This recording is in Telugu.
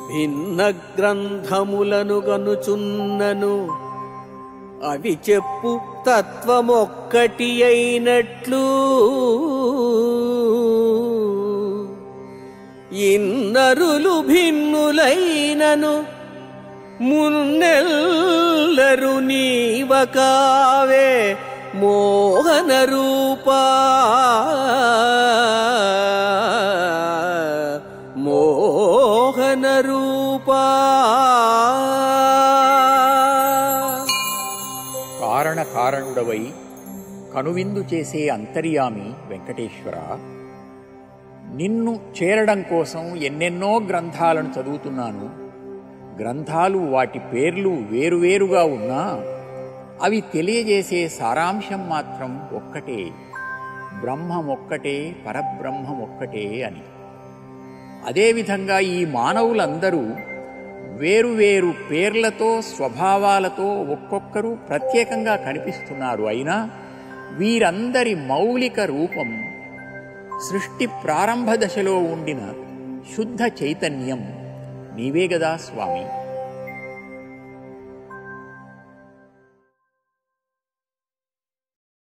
భిన్న గ్రంథములను గనుచున్నను అవి చెప్పు తత్వమొక్కటి అయినట్లు ఇన్నరులు భిన్నులైనను మున్నెల్లరు నీవకావే మోహన రూపా మోహన రూపా. కారణకారణుడవై కనువిందు చేసే అంతర్యామి వెంకటేశ్వర, నిన్ను చేరడం కోసం ఎన్నెన్నో గ్రంథాలను చదువుతున్నాను. గ్రంథాలు వాటి పేర్లు వేరువేరుగా ఉన్నా అవి తెలియజేసే సారాంశం మాత్రం ఒక్కటే, బ్రహ్మమొక్కటే, పరబ్రహ్మమొక్కటే అని. అదేవిధంగా ఈ మానవులందరూ వేరువేరు పేర్లతో స్వభావాలతో ఒక్కొక్కరు ప్రత్యేకంగా కనిపిస్తున్నారు. అయినా వీరందరి మౌలిక రూపం సృష్టి ప్రారంభ దశలో ఉండిన శుద్ధ చైతన్యం నీవే గదా స్వామి.